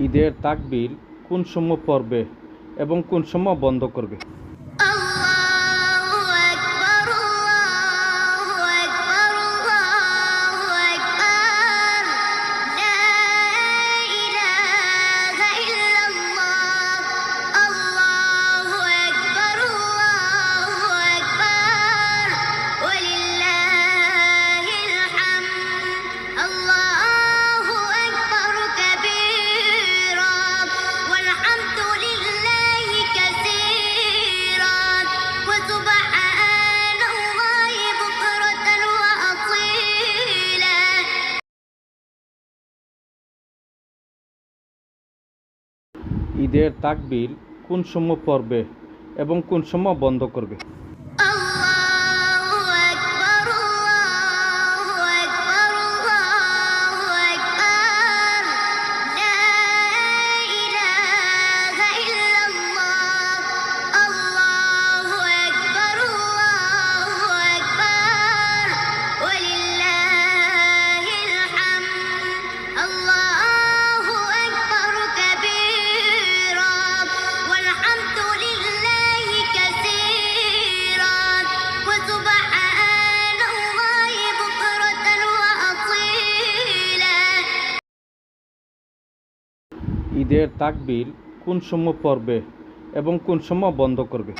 ঈদের তাকবীর কোন সময় পড়বে এবং কোন সময় বন্ধ করবে? আল্লাহু আকবার, আল্লাহু আকবার, আল্লাহু আকবার। লা ইলাহা ইল্লাল্লাহ। আল্লাহু আকবার, আল্লাহু আকবার। ওয়ালিল্লাহিল হামদ। আল্লাহু আকবার কাবীরা ওয়াল হামদুলিল্লাহি কাসীরা ওয়া সুবহানাল্লাহি বুকরাতান ওয়া আসীলা। ঈদের তাকবীর কোন সময় পড়বে এবং কোন সময় বন্ধ করবে? আল্লাহু আকবার, আল্লাহু আকবার, আল্লাহু আকবার। লা ইলাহা ইল্লাল্লাহ। আল্লাহু আকবার, আল্লাহু আকবার। ওয়ালিল্লাহিল হামদ। আল্লাহু আকবার কাবীরা ওয়াল হামদুলিল্লাহি কাসীরা ওয়া সুবহানাল্লাহি বুকরাতান ওয়া আসীলা। ঈদের তাকবীর কোন সময় পড়বে এবং কোন সময় বন্ধ করবে?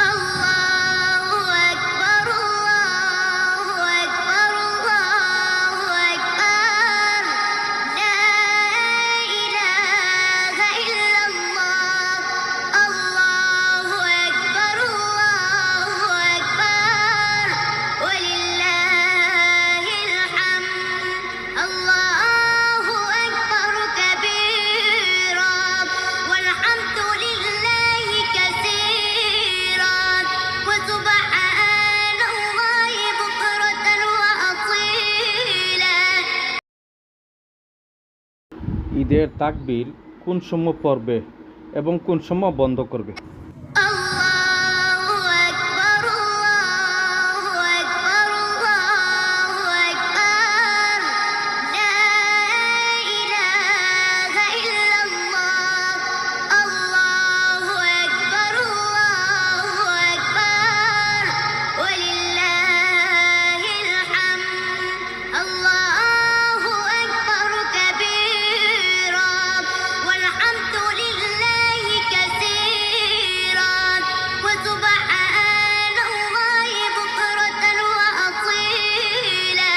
আল্লাহু আকবার, আল্লাহু আকবার, আল্লাহু আকবার। লা ইলাহা ইল্লাল্লাহ। আল্লাহু আকবার, আল্লাহু আকবার। ওয়ালিল্লাহিল হামদ। আল্লাহু আকবার কাবীরা ওয়াল হামদুলিল্লাহি কাসীরা ওয়া সুবহানাল্লাহি বুকরাতান ওয়া আসীলা। ঈদের তাকবীর কোন সময় পড়বে এবং কোন সময় বন্ধ করবে? আল্লাহু আকবার, আল্লাহু আকবার, আল্লাহু আকবার। লা ইলাহা ইল্লাল্লাহ। আল্লাহু আকবার, আল্লাহু আকবার। ওয়ালিল্লাহিল হামদ। আল্লাহু আকবার কাবীরা ওয়াল হামদুলিল্লাহি কাসীরা ওয়া সুবহানাল্লাহি বুকরাতান ওয়া আসীলা।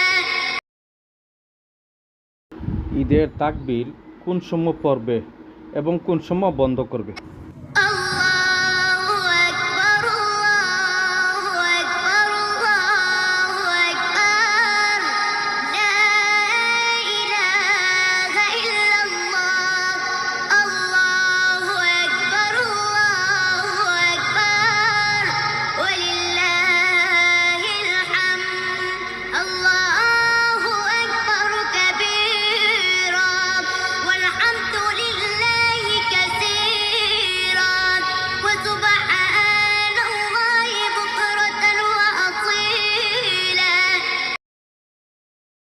ঈদের তাকবীর কোন সময় পড়বে এবং কোন সময় বন্ধ করবে?